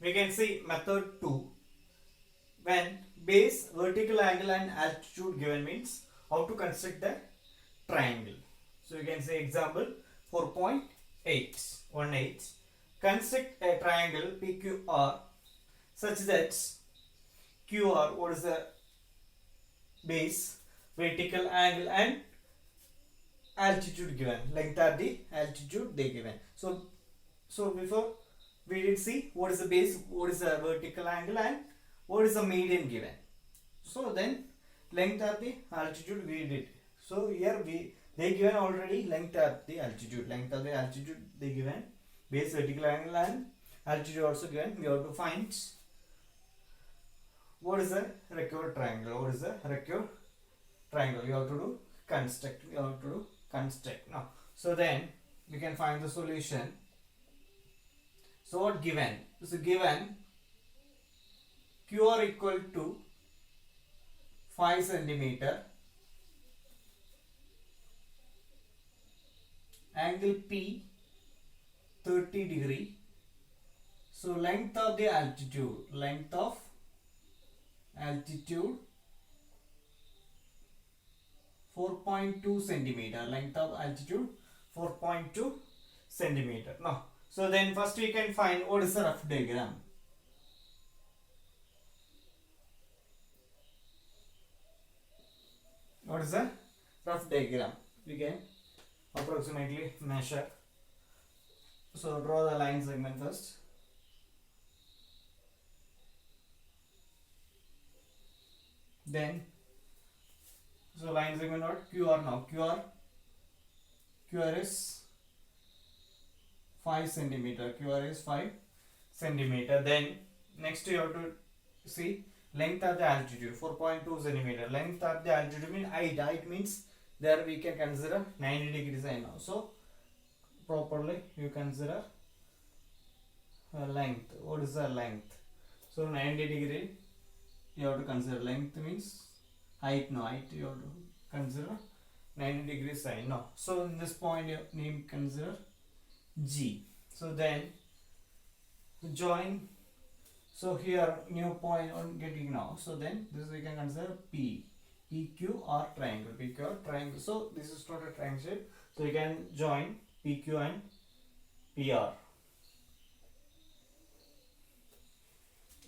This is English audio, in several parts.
we can see method 2. When base, vertical angle and altitude given means how to construct the triangle. So you can say example 4.818. Construct a triangle PQR such that QR, what is the base, vertical angle and altitude given, length of the altitude they given. So before we did see what is the base, what is the vertical angle and what is the median given. So then length of the altitude we did. So here they given already length of the altitude they given, base, vertical angle and altitude also given. We have to find what is the required triangle. What is the required triangle? You have to do construct. Now. So then we can find the solution. So what given? So given QR equal to 5 centimeter, angle P 30 degree. So length of the altitude 4.2 centimeter, length of altitude 4.2 centimeter. Now, so then first we can find what is the rough diagram. What is the rough diagram? We can approximately measure. So draw the line segment first. Then, so line segment what? QR now. QR is 5 centimeter. QR is 5 centimeter. Then next you have to see length of the altitude 4.2 centimeter. Length of the altitude means height. Height means there we can consider 90 degrees I know. So properly you consider length. What is the length? So 90 degree you have to consider. Length means height. No, height you have to consider 90 degrees sine. No. So in this point you need consider G. So then join. So here new point on getting now. So then this we can consider P. PQR triangle. PQR triangle. So this is not a triangle shape. So you can join PQ and PR.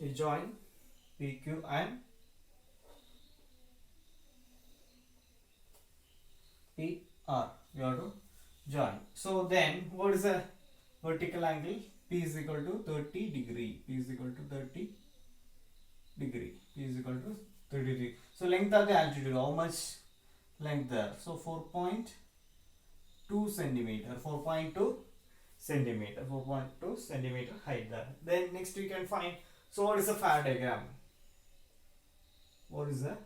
You join PQ and PR. You have to join. So then what is the vertical angle? P is equal to 30 degree. P is equal to 30 degree. P is equal to 30 degree. So length of the altitude, how much length there? So 4.2 centimeter. 4.2 centimeter. 4.2 centimeter height there. Then next we can find. So what is the FAR diagram? What is the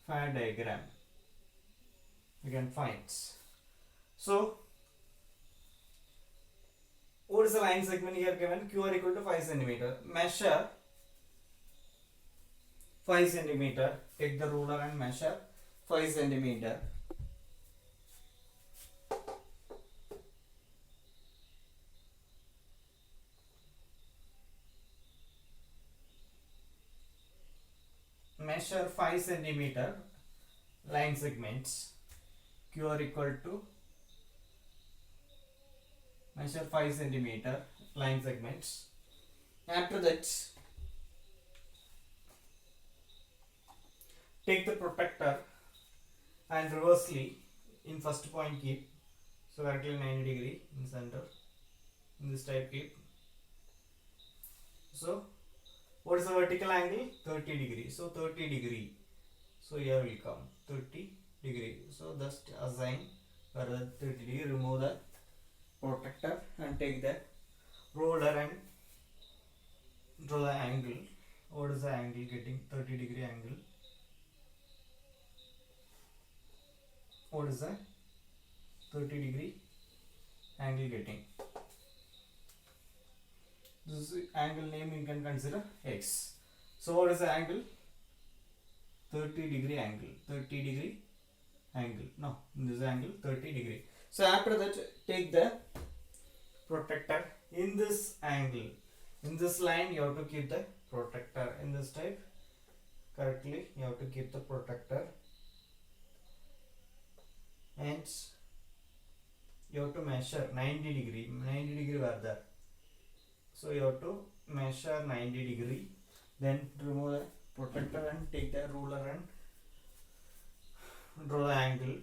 FAR diagram? We can find. So what is the line segment here given? QR equal to 5 centimeter. Measure 5 centimeter. Take the ruler and measure 5 centimeter. Measure 5 centimeter line segments. QR equal to measure 5 centimeter line segments. After that, take the protector and reversely in first point keep. So vertically 90 degree in center. In this type keep. So what is the vertical angle? 30 degree. So 30 degree. So here will come 30 degree. So just assign for the 30 degree. Remove the protector and take the ruler and draw the angle. What is the angle getting? 30 degree angle. What is the 30 degree angle getting? This is angle name you can consider X. So what is the angle? 30 degree angle. 30 degree angle. No, this angle 30 degree. So after that take the protector in this angle. In this line you have to keep the protractor. In this type, correctly you have to keep the protractor, and you have to measure 90 degree were there, so you have to measure 90 degree, then remove the protractor and take the ruler and draw the angle.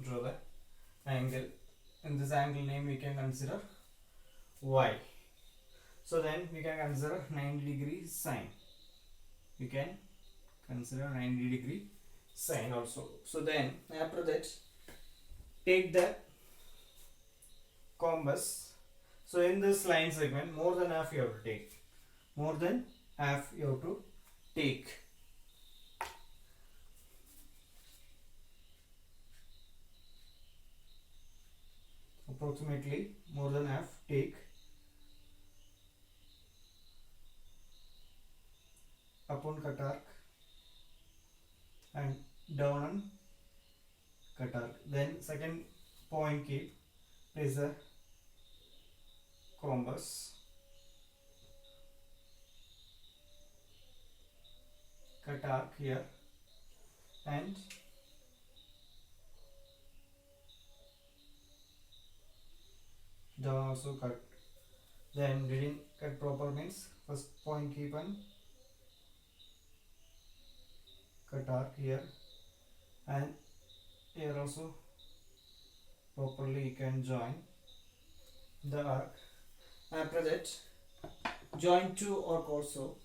Draw the angle. In this angle name we can consider y. So then we can consider 90 degree sine. We can consider 90 degree sine also. So then after that, take the compass. So in this line segment, more than half you have to take. More than half you have to take. Approximately more than half take. Upon cut arc and down on cut arc. Then second point keep, place the compass, cut arc here, and down also cut. Then didn't cut proper means first point keep and cut arc here, and here also properly you can join the arc. After that, join two arc also,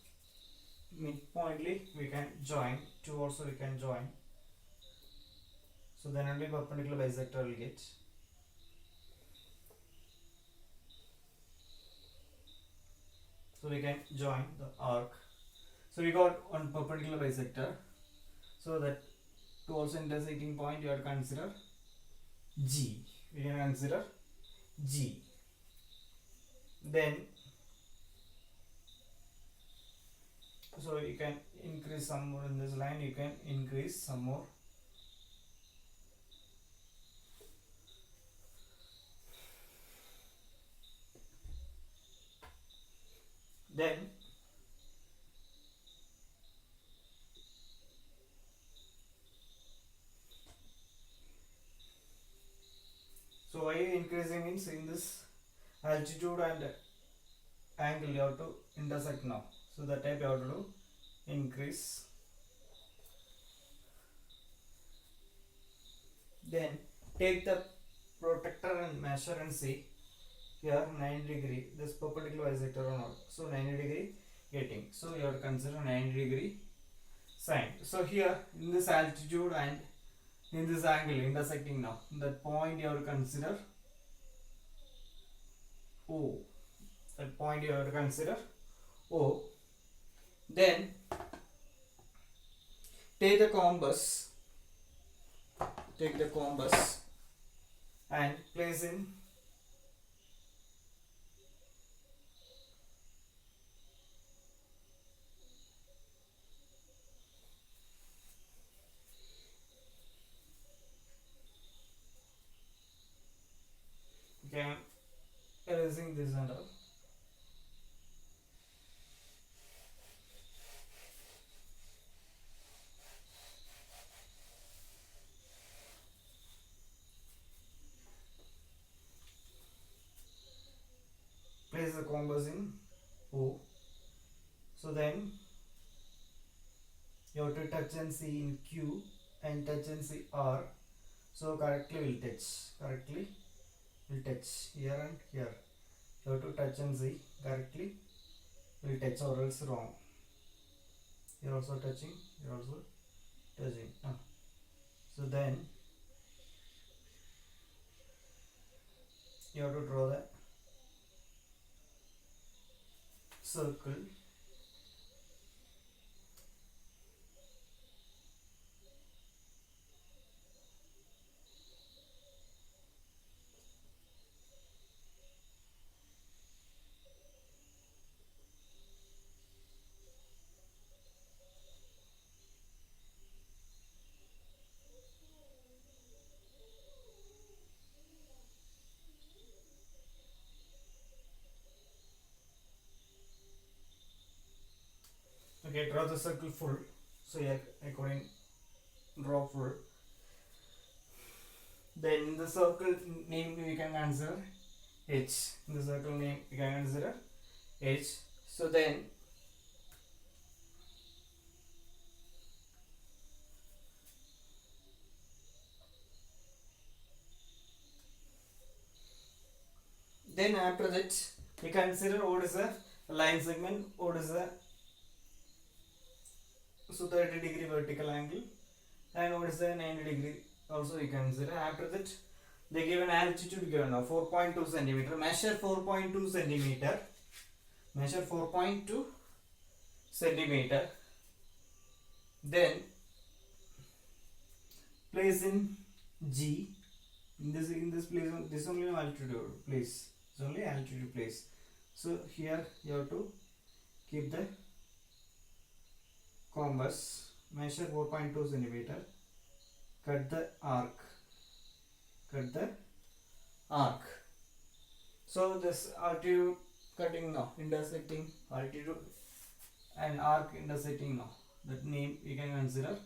midpointly we can join two also, we can join, so then only perpendicular bisector will get. So we can join the arc. So we got one perpendicular bisector. So that two also intersecting point you have to consider G. We can consider G. Then so you can increase some more in this line. You can increase some more. Then so why increasing means in this altitude and angle you have to intersect now. So that type you have to do increase. Then take the protractor and measure and see here 90 degree, this perpendicular bisector or not. So 90 degree getting. So you have to consider 90 degree sine. So here in this altitude and in this angle intersecting now, that point you have to consider O. That point you have to consider O. Then take the compass. Take the compass and place in okay, erasing this and all. Place the compass in O. So then you have to touch and see in Q and touch and see R. So correctly will touch. Correctly will touch here and here. You have to touch and see correctly will touch or else wrong. You're also touching. You're also touching. So then you have to draw the circle. Okay, draw the circle full. So here according draw full. Then in the circle name we can consider H. In the circle name we can consider H. So then after that we consider what is a line segment, what is a 30 degree vertical angle, and what is the 90 degree also we consider. After that they give an altitude given now 4.2 centimeter. Measure 4.2 centimeter. Measure 4.2 centimeter. Then place in G. In this place, this only altitude place. It's only altitude place. So here you have to keep the compass. Measure 4.2 centimeter. Cut the arc. Cut the arc. So this altitude cutting now, intersecting altitude and arc intersecting now. That name we can consider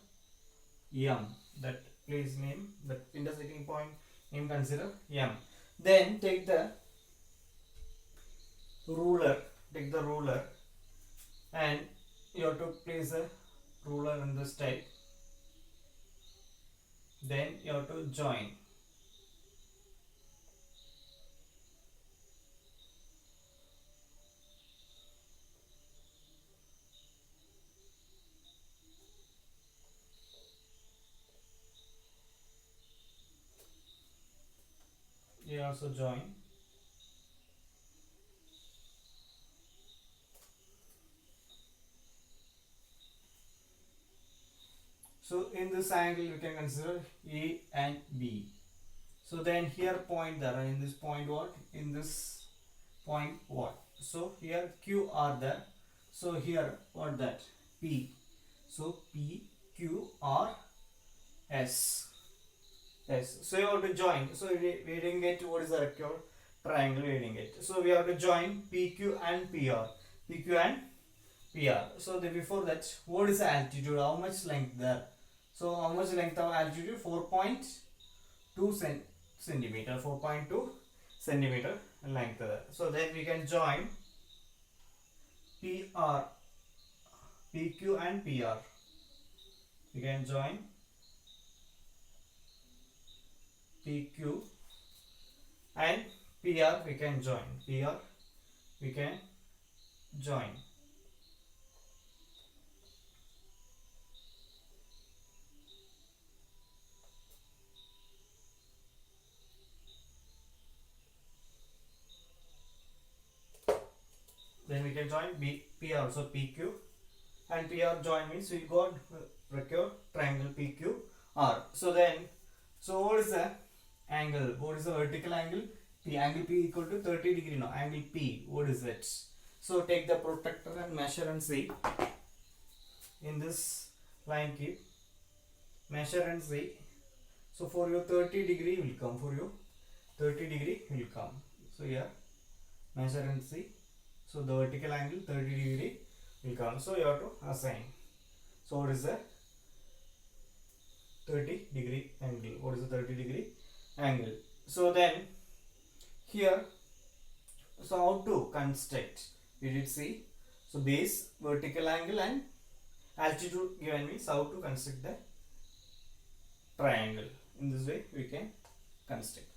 M. That place name, that intersecting point name consider M. Then take the ruler. Take the ruler and you have to place a ruler in this type. Then you have to join. You also join. So in this angle you can consider A and B. So then here point there, in this point what? In this point what? So here Q R there. So here what that? P. So P, Q, R, S. S. So you have to join. So we didn't get what is the required triangle we didn't get. So we have to join PQ and PR. PQ and PR. So before that, what is the altitude? How much length there? So how much length of altitude? 4.2 centimeter. 4.2 centimeter length there. So then we can join PR, PQ and PR. We can join PQ and PR. We can join PR. We can join. Then we can join PR also PQ and PR join means we got required triangle PQR. So then, so what is the angle? What is the vertical angle? P. Angle P equal to 30 degree now. Angle P, what is it? So take the protractor and measure and see. In this line keep. Measure and see. So for you 30 degree will come. For you 30 degree will come. So here measure and see. So the vertical angle 30 degree will come. So you have to assign. So what is the 30 degree angle? What is the 30 degree angle? So then here, so how to construct? We did see. So base, vertical angle and altitude given means how to construct the triangle. In this way we can construct.